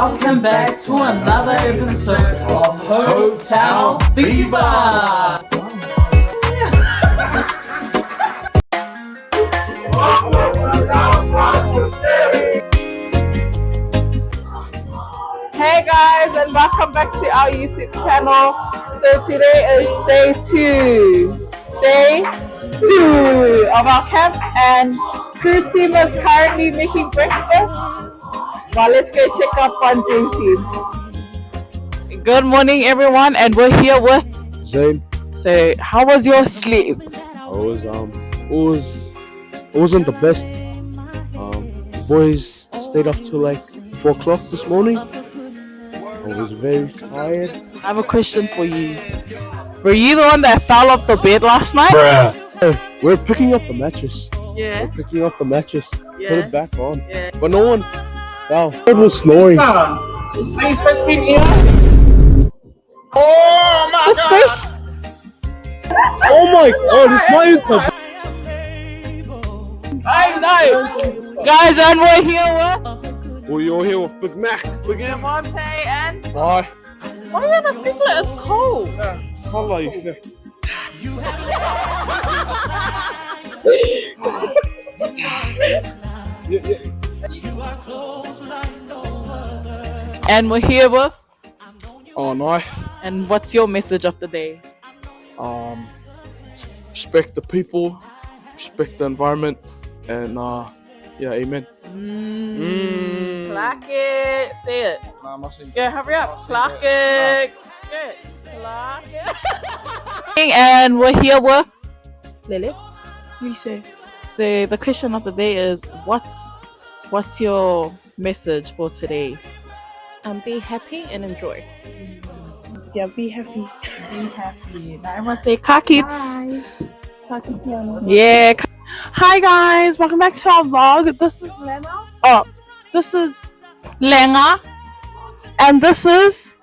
welcome back to another episode of Hotel Fever. Hey guys, and welcome back to our YouTube channel. So today is day two of our camp, and crew team is currently making breakfast. Well, let's go check up on dream team. Good morning everyone, and we're here with Zaney. So how was your sleep? It wasn't the best. The boys stayed up till like 4 o'clock this morning. I was very tired. I have a question for you. Were you the one that fell off the bed last night? We're picking up the mattress. Yeah. We're picking up the mattress. Yeah. Put it back on. Yeah. But no one fell. It was snoring. Are you supposed to be here? Oh my god! Oh my god, it's my interest. I know! Guys, and we're here with Well, you're here with Big Mac. Big M. Monte and... Hi. Why are you in a singlet? It's cold. Hello, you sick. And we're here with... Oh no. And what's your message of the day? Respect the people, respect the environment, and yeah, amen. Clack it. Say it. Nah, I'm not saying. Yeah, hurry up. Clack it. Good. Clack it. And we're here with... Lily. Lise. So the question of the day is, what's your message for today? Be happy and enjoy. Yeah, be happy. Be happy. Now everyone say kakits. Yeah. Hi guys, welcome back to our vlog. This is Lena. Oh, this is Lenga. And this is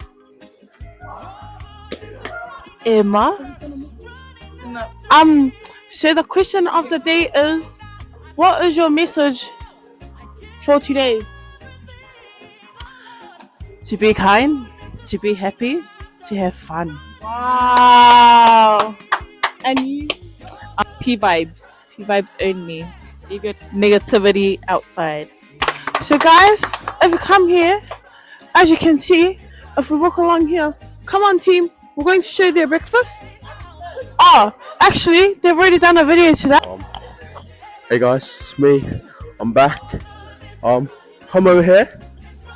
Emma. No. So the question of the day is, what is your message for today? To be kind, to be happy, to have fun. Wow. And you? P vibes. P vibes only. Leave your negativity outside. So guys, if you come here, as you can see, if we walk along here, come on team, we're going to show you their breakfast. Oh, actually, they've already done a video to that. Hey guys, it's me. I'm back. Come over here.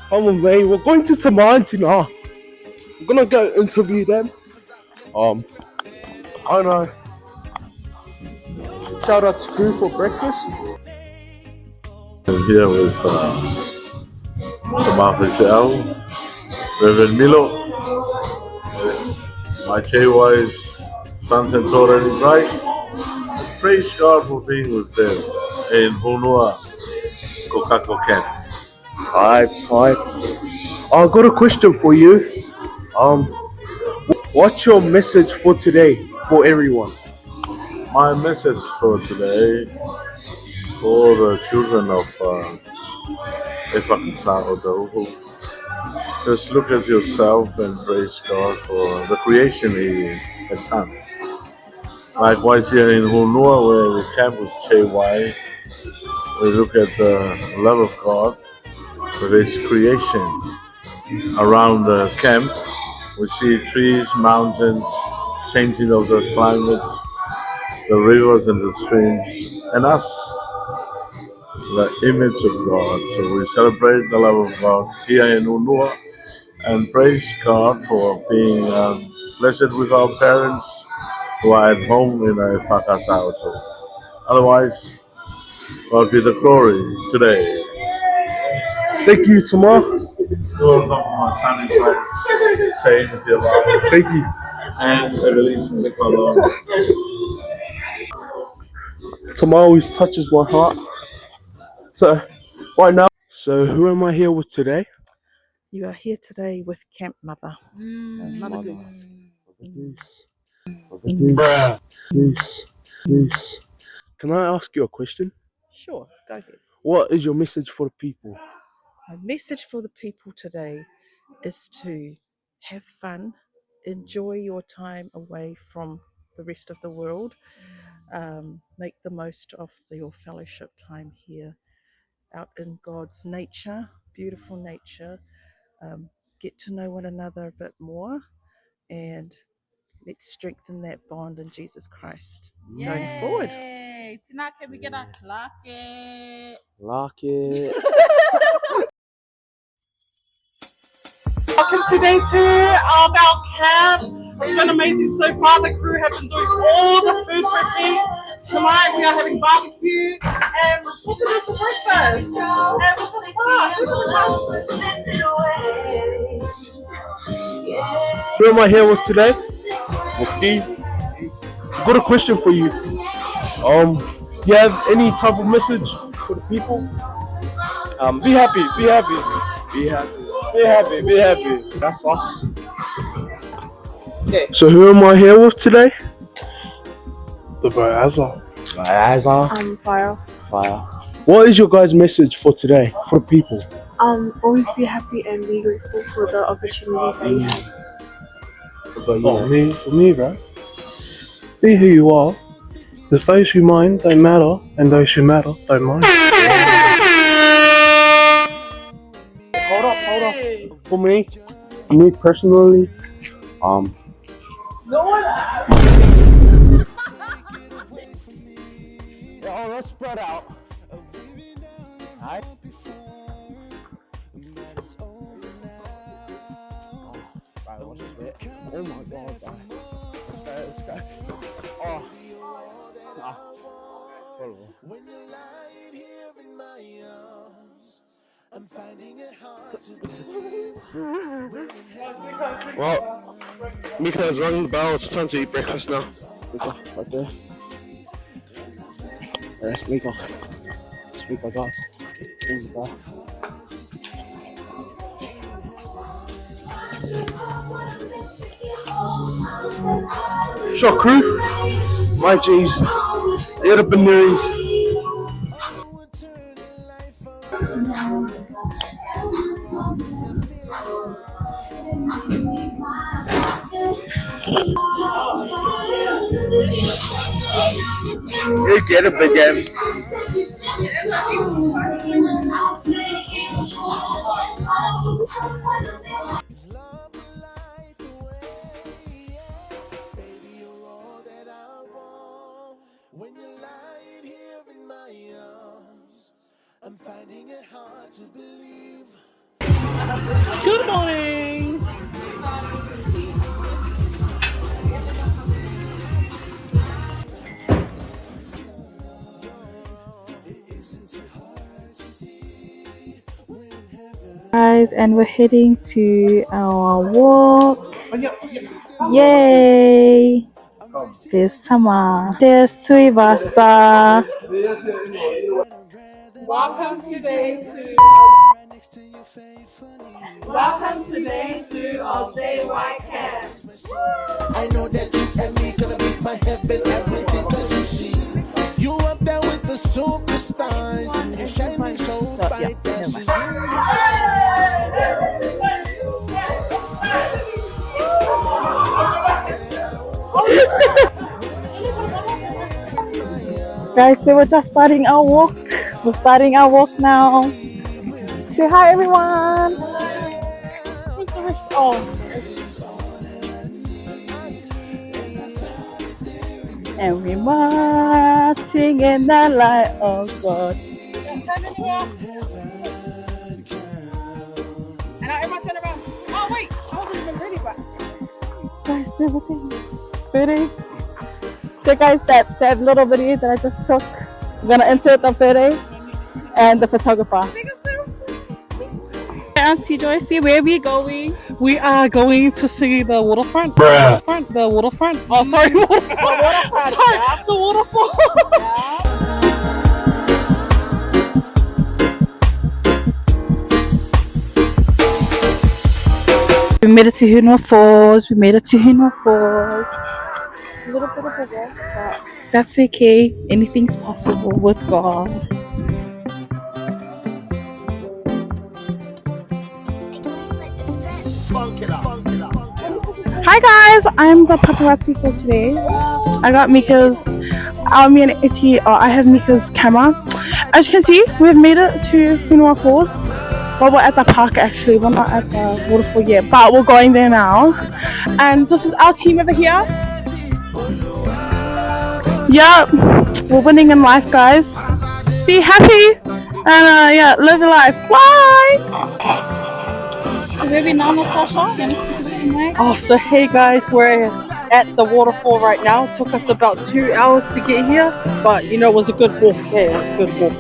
Come on, mate. We're going to Tinā and Tinā. We're gonna go interview them. I know. Shout out to crew for breakfast. I'm here with Michelle, Reverend Milo, my JY's sons and daughters in Christ. Praise God for being with them in Hunua Waterfall. Type. I got a question for you. What's your message for today for everyone? My message for today for the children of Efakasa'otahu. Just look at yourself and praise God for the creation He had done. Likewise here in Hunua, where we camp with JY, we look at the love of God with His creation. Around the camp, we see trees, mountains, changing of the climate, the rivers and the streams, and us, the image of God. So we celebrate the love of God here in Hunua and praise God for being blessed with our parents who are at home in a Whakasauto. Otherwise, God be the glory today. Thank you, Tinā. Welcome my son in Christ, saying if you love, Thank you. and releasing the color. Tinā always touches my heart. So, right now. So, who am I here with today? You are here today with Camp Mother. Mother Goose. Can I ask you a question? Sure, go ahead. What is your message for the people? My message for the people today is to have fun, enjoy your time away from the rest of the world, make the most of your fellowship time here out in God's nature, beautiful nature. Get to know one another a bit more, and let's strengthen that bond in Jesus Christ going forward. Tinā, can we get our clock? Lock it. Welcome to day 2 of our camp. It's been amazing so far. The crew have been doing all the food prepping. Tonight we are having barbecue and we're taking this for breakfast. And with the sauce, Who am I here with today? With Steve. I've got a question for you. Do you have any type of message for the people? Be happy, be happy, be happy, be happy, be happy. That's us. Okay. So who am I here with today? The Bayaza. Fire. Fire. What is your guys' message for today, for the people? Always be happy and be grateful for the opportunities that you have. For me, bro. Be who you are. There's those who mind don't matter, and those who matter don't mind. Hold up. For me personally, yeah, let's spread out. Alright. Right, watch this bit. Oh my god, guy. Let's go. Oh. When you lie here in my arms, I'm finding it hard to Well, Mika's rung the bell. It's time to eat breakfast now. Mika, right there. There's Mika. It's Mika, guys. Mika. Sure, crew. My G's. They're the Beneries. You get it, big game. when you lie here in my arms. I'm finding it hard to believe. Good morning. Guys, and we're heading to our walk. Yay! There's Tinā. There's Tuivasa. Welcome to day 2. Welcome to day 2 of Day White Camp. I know that you and me gonna be my heaven, everything, cause you see, you up there with the superstars, and you're shining so bright that you Guys, so we're just starting our walk. We're starting our walk now. Say hi, everyone. Oh. And we're marching in the light of God. And now everyone turn around. Oh wait, I wasn't even ready, but Guys, videos. So guys, that little video that I just took, I'm gonna insert the video and the photographer. Auntie Joycey, where are we going? we are going to see the waterfront. The waterfront. Oh, sorry, waterfall. Sorry, the waterfall. We made it to Hunua Falls. We made it to Hunua Falls. It's a little bit of a walk, but that's okay. Anything's possible with God. Hi guys, I'm the paparazzi for today. I got Mika's, me and Itty, I have Mika's camera. As you can see, we've made it to Hunua Falls. Well, we're at the park actually, we're not at the waterfall yet, but we're going there now. And this is our team over here. Yep, we're winning in life, guys. Be happy and yeah, live your life. Bye! So where we now, Natasha? Oh, so hey guys, we're at the waterfall right now. It took us about 2 hours to get here, but you know, it was a good walk. Yeah, it was a good walk.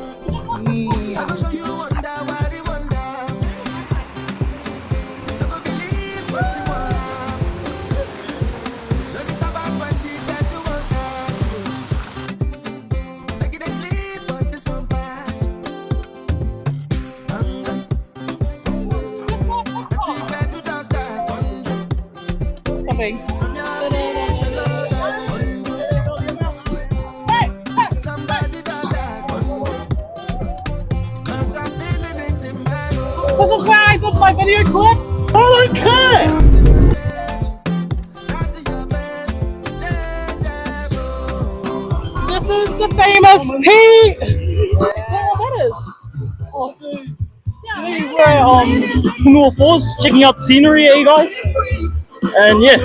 Something. This is where I got my video clip. Oh, okay. This is the famous Pete. What that is? Oh, food. Today we're Hunua Falls, checking out the scenery, you guys. And yeah.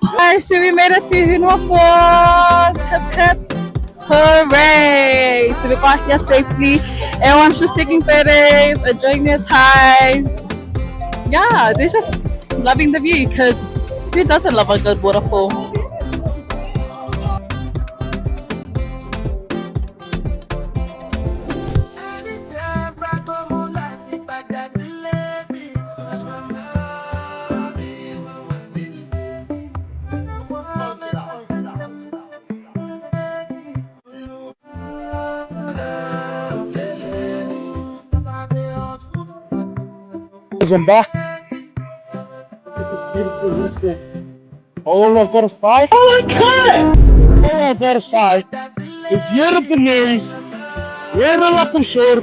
Alright, so we made it to Hunua Falls. Hip hip hooray! So we got here safely. Everyone's just taking photos, enjoying their time. Yeah, they're just loving the view because who doesn't love a good waterfall? I'm back. All I've got to say, all I've got to say is you're the Benaries, you're the Lucky Short,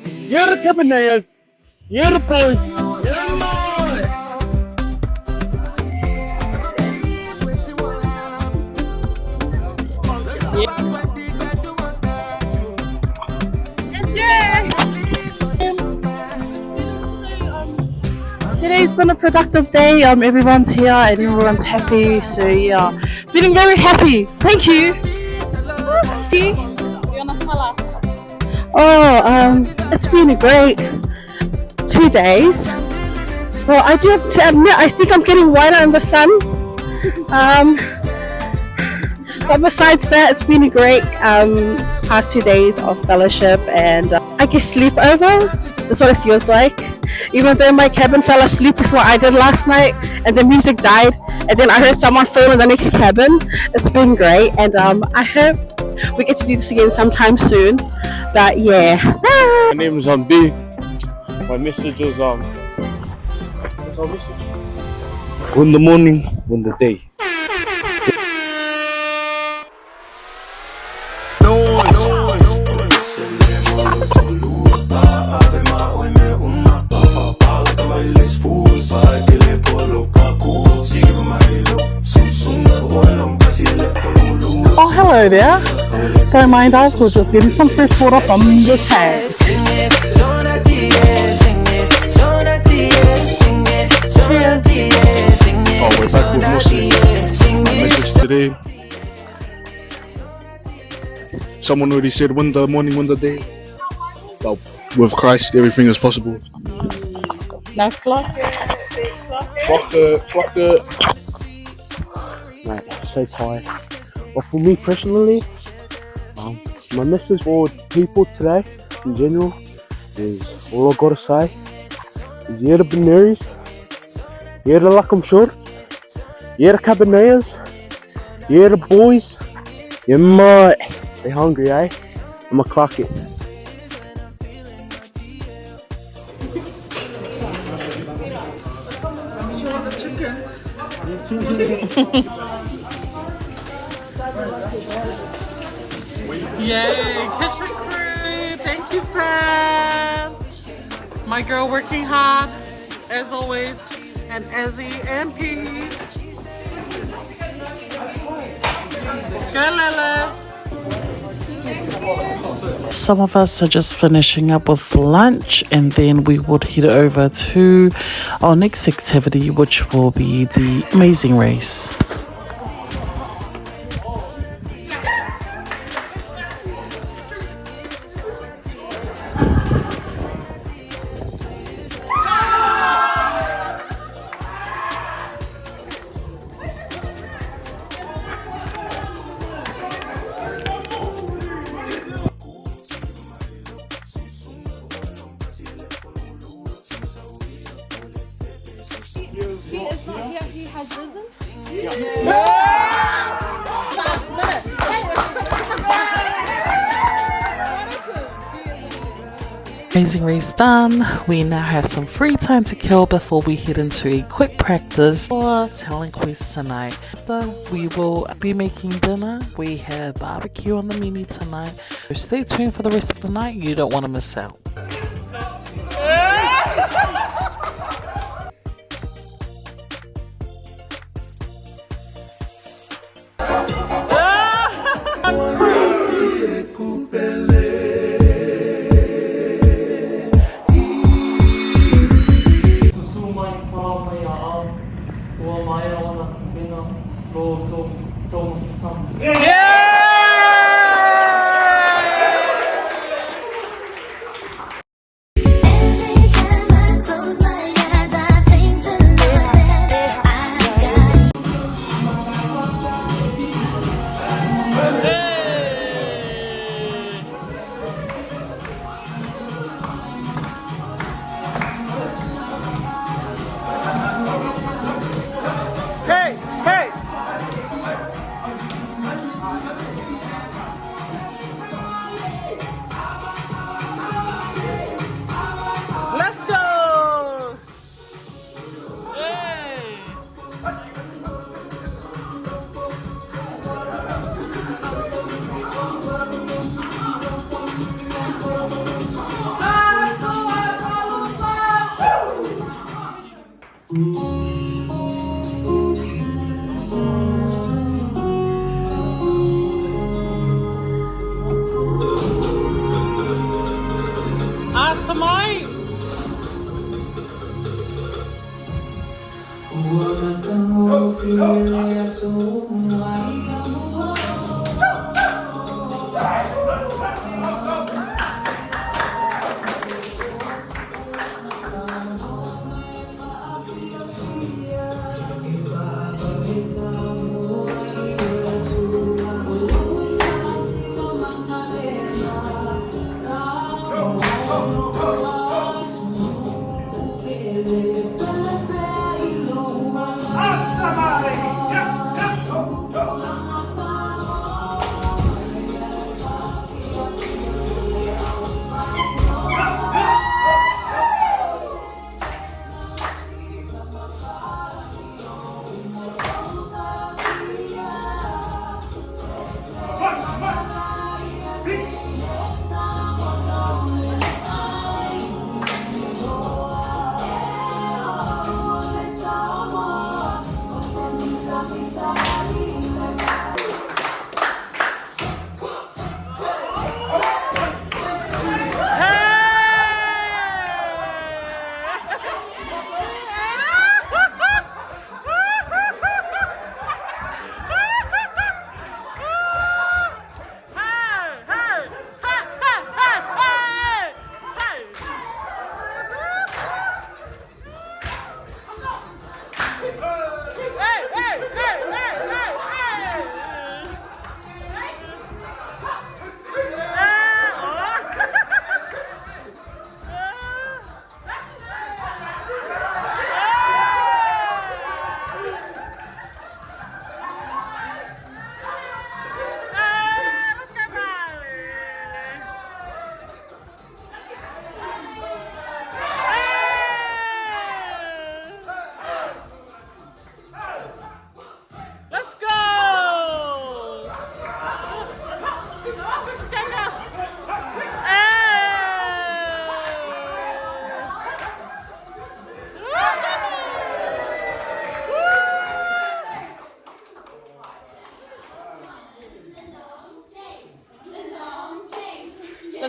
you're the Cabernet, you're the boys, you're mine. Today's been a productive day. Everyone's here and everyone's happy. So yeah, feeling very happy. Thank you. Oh, it's been a great 2 days. Well, I do have to admit, I think I'm getting whiter in the sun. But besides that, it's been a great past 2 days of fellowship and I guess sleepover. That's what it feels like. Even though my cabin fell asleep before I did last night and the music died and then I heard someone fall in the next cabin. It's been great and I hope we get to do this again sometime soon. But yeah. My name is B. My message is what's our message? When the morning, when the day. Oh, hello there. Don't mind us, we're just getting some fresh water from the tank. Oh, we're back with Muslim. My message today. Someone already said when the morning, when the day. But with Christ, everything is possible. Now clock it. Fuck it. Man, I'm so tired. But for me personally, my message for people today in general is all I gotta say is you're the Benaries, you're the Lucky Short, you're the Cabernets, you're the boys, you might be hungry, eh? I'ma clock it. Yay, kitchen crew. Thank you, Fran. My girl working hard, as always. And Ezzy and P. Go, Lele. Some of us are just finishing up with lunch, and then we would head over to our next activity, which will be the Amazing Race. Amazing race done. We now have some free time to kill before we head into a quick practice for talent quest tonight. After, we will be making dinner. We have barbecue on the menu tonight. So stay tuned for the rest of the night. You don't want to miss out.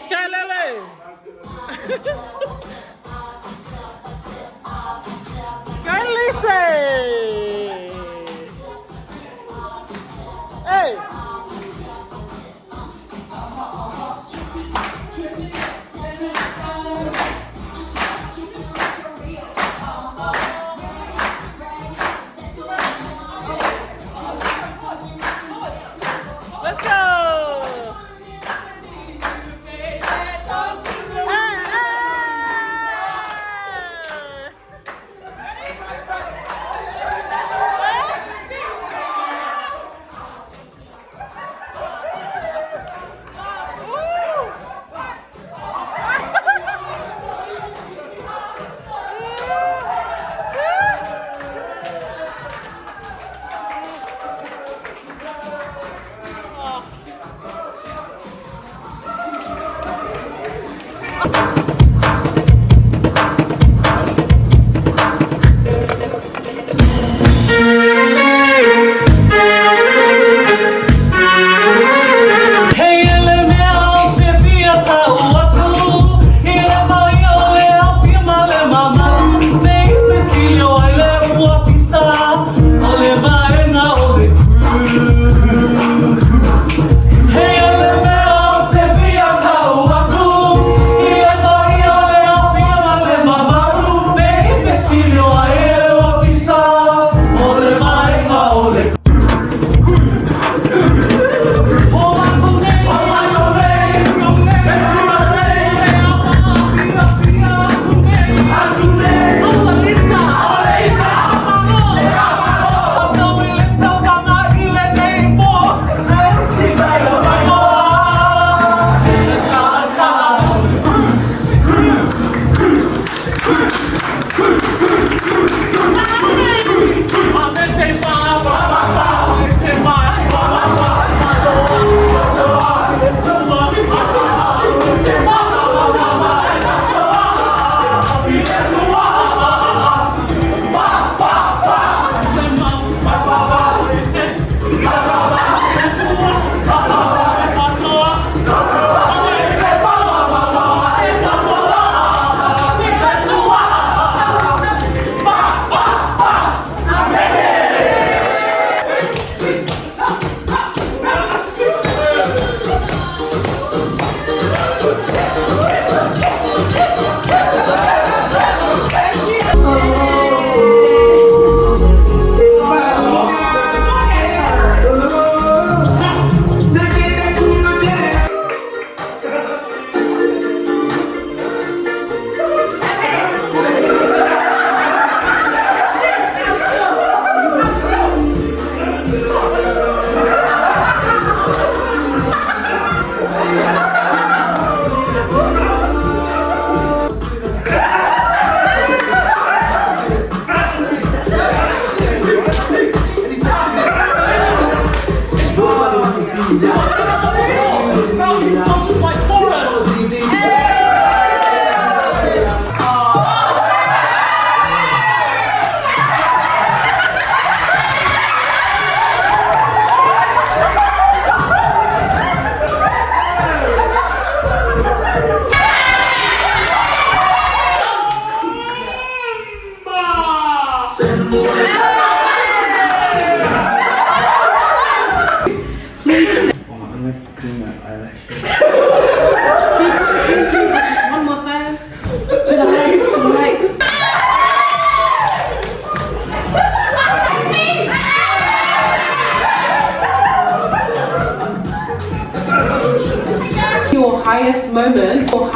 Let's go, Lily. Go, Lise. Hey. Let's go.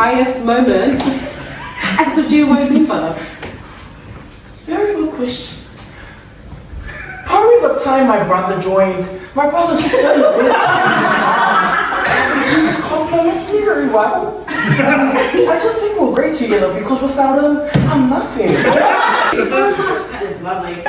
highest moment as a GYB fellow? Very good question. Probably the time my brother joined. My brother's so good. He just compliments me very well. I just think we're great together because without him, I'm nothing. So much. That is lovely.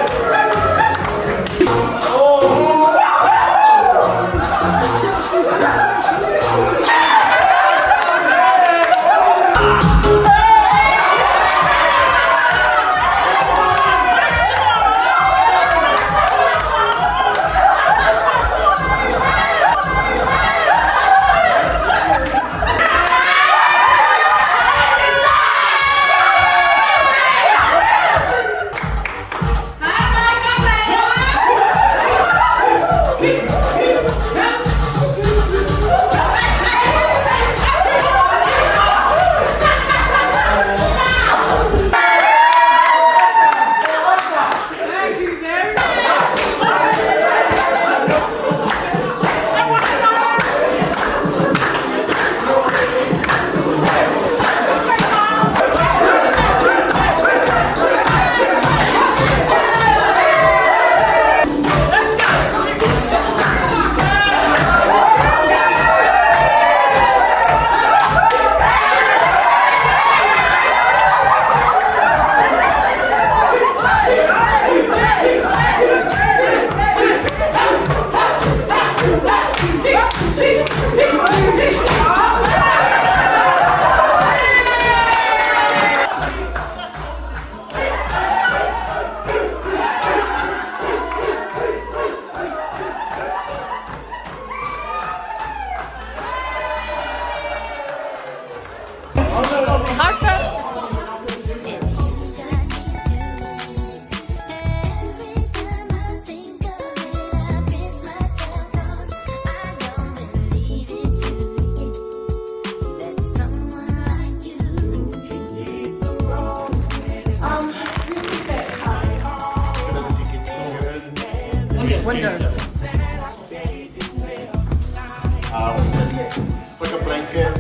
Like a blanket.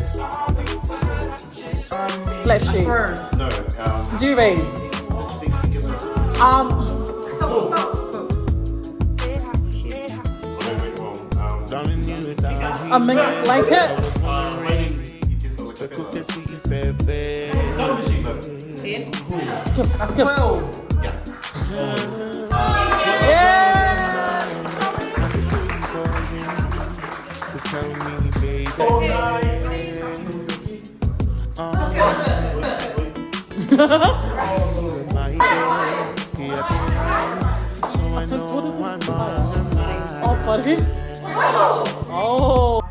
Flat sheet. No. Duvet. A mink blanket. Skip. Oh, buddy. Oh.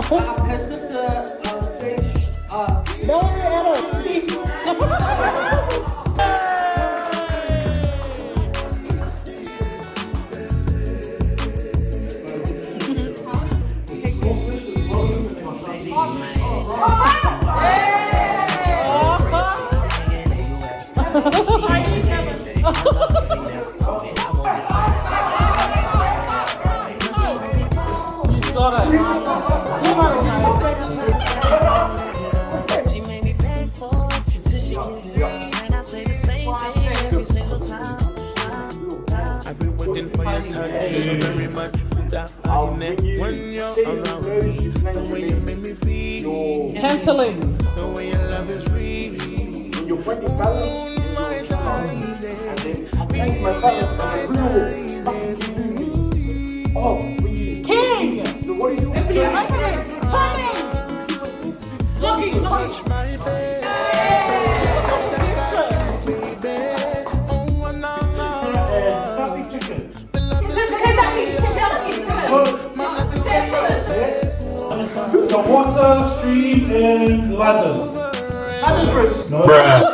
Her sister very much. I'll bring you when you're around me. The way you make me feel. Canceling. The way your love is real. When you find the balance in your child, and then I find my balance and I feel oh, King! What are you doing? Turning! Touch my bed. The water stream in London. London Bridge. No. Bruh.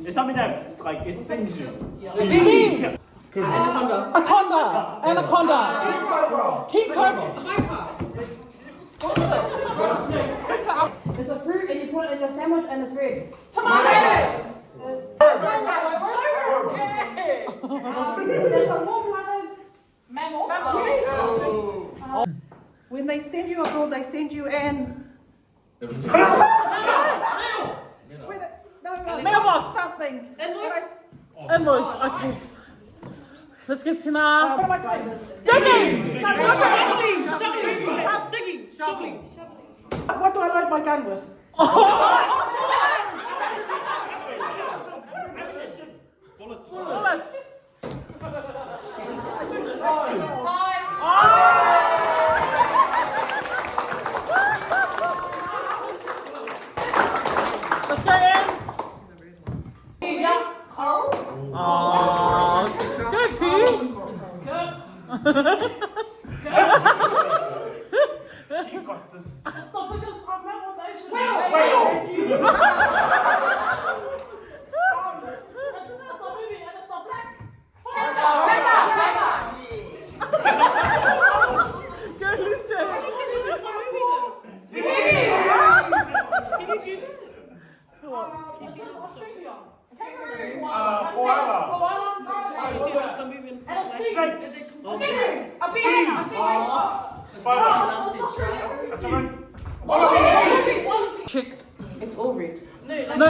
It's something that's like it stings you. Anaconda. King Cobra. It's a fruit and you put it in your sandwich and it's red. Tomato. It's a warm-blooded mammal. When they send you a bill, they send you an. Mailbox. Something. Invoice. Okay. Let's get Tinā. What am I doing? Digging. What do I load my gun with? Bullets. Let's go, Ends. Good, Pete. You got this. Stop with this combination. It's a movie and it's not black. Chick. It's all red. No.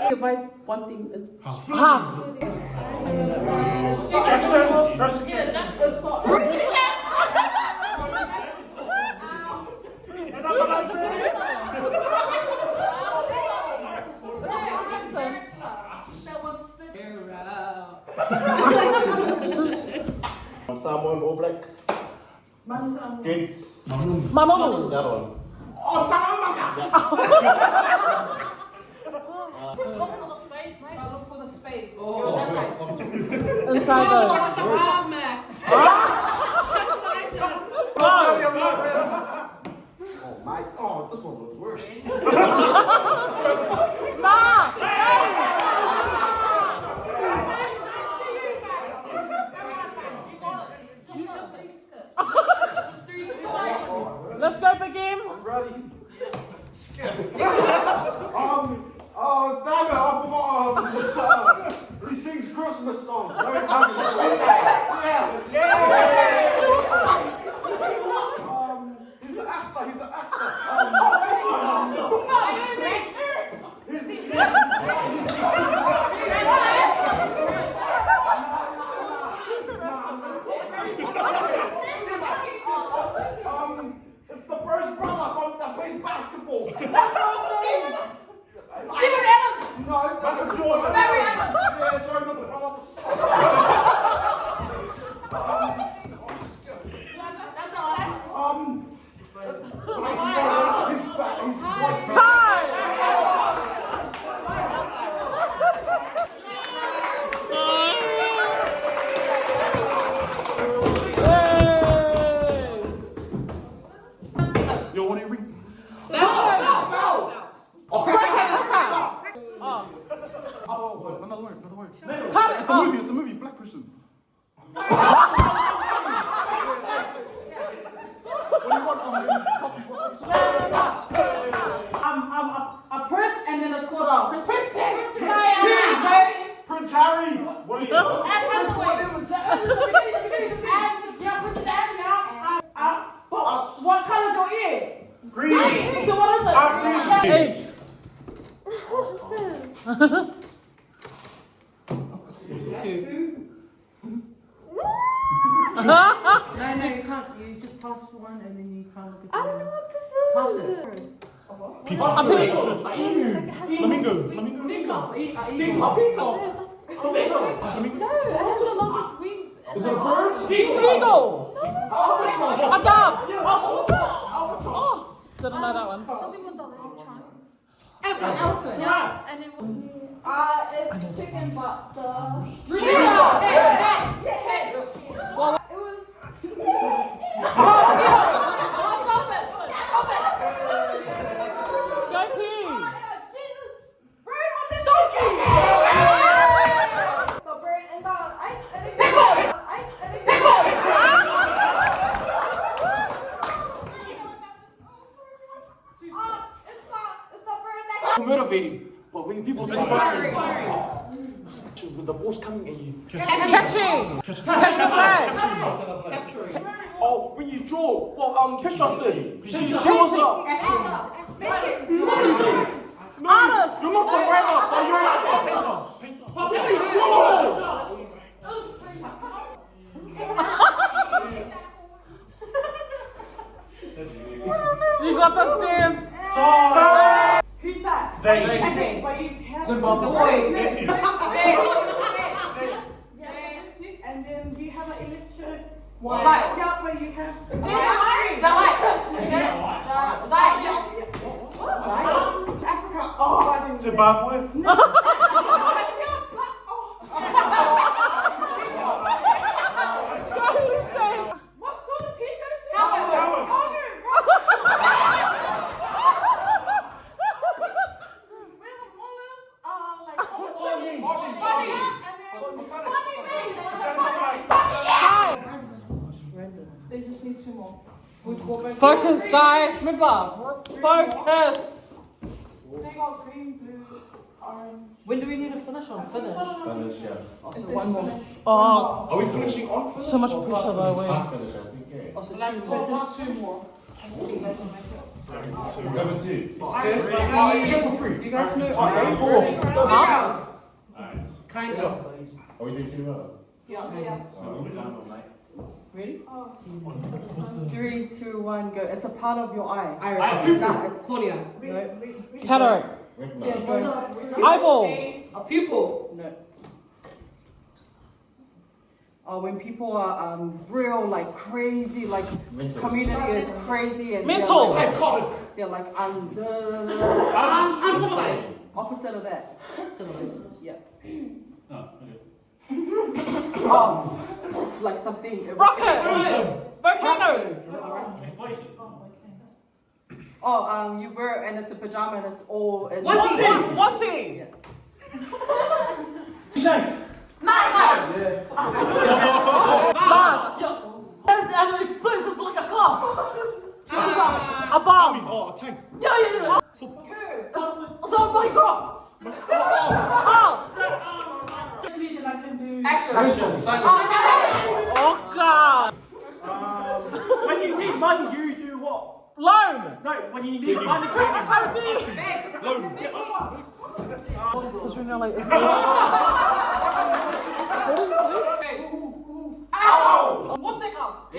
Divide one thing. Half. Samoa All Blacks. Kids. Mamamoo. That one. Look for the spade. Inside the. Oh my god, this one was worse. Let's go, big game. I'm ready. Oh damn it, I forgot he sings Christmas songs. Very happy. Yeah. He's an actor, it's the first brother from that plays basketball. No, Michael Jordan. Yeah, sorry, not the brother. He's fat. He's white. Time. You want to read? Another word. It's a movie, black person. What do you want? Coffee. A prince, and then it's called a princess. Prince Harry. What are you? What color is your ear? Green. So what is it? No, you can't. You just pass for one and then you can't look at the I don't know what this is. Pass it. Flamingo. No, it has the longest wings. Is it a bird? Eagle. A dove. Oh, didn't know that one. Something with the long trunk. Elephant. Yeah. And then it's chicken, but the. Go pee. Motivating, but when people with the balls coming at you. Catching. Catch the flag. Oh, when you draw, well, picture of it. She shows up. Artist. You're not the writer, but you're not the painter. You got the Steve. Who's that? Zaney. Okay, but you have Zimbabwe. and then you have an electric. White. Yeah, but you have. Africa. Oh, I didn't. Zimbabwe. What school is he going to? They just need two more. Focus, guys. Remember, focus. They got green When do we need to finish on? Finish. Finish, yeah. Oh, so one more. Are we finishing on finish? So much pressure though. Past finish, I think, yeah. Oh, so just two more. Number 2. Do you guys know? Kind of. Are we doing 2 more? Yeah. Ready? 3, 2, 1, go. It's a part of your eye. Iris. Nah, it's Cornea. No. Cataract. Eyeball. A pupil. No. When people are real, like crazy, like community is crazy and mental, psychotic. They're like opposite of that. Yeah. Like something. Rocket. Volcano. You wear and it's a pajama and it's all. What's it? Shane. Night. Mass. And it explodes. It's like a car. A bomb. Oh, a tank. Yeah. So Minecraft. Action. Oh God. When you need money, you do what? Loan. No, when you need money, loan. Because we're now like. Ow! One pickup.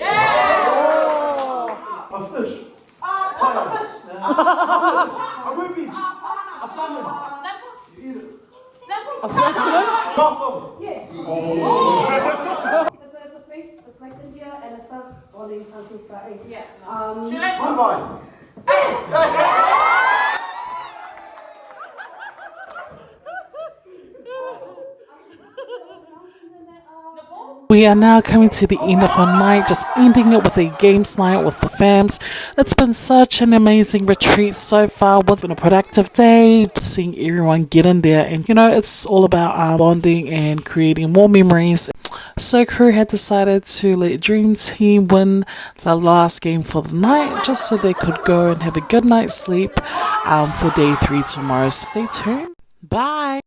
A fish. Pufferfish. A ruby. A salmon. A snapper. Yes. It's a place, it's like India and it's not only fancy starting. Yeah. Turbine. We are now coming to the end of our night, just ending it with a games night with the fams. It's been such an amazing retreat so far. It's been a productive day, seeing everyone get in there, and it's all about bonding and creating more memories. So crew had decided to let Dream Team win the last game for the night, just so they could go and have a good night's sleep for day 3 tomorrow. So stay tuned. Bye.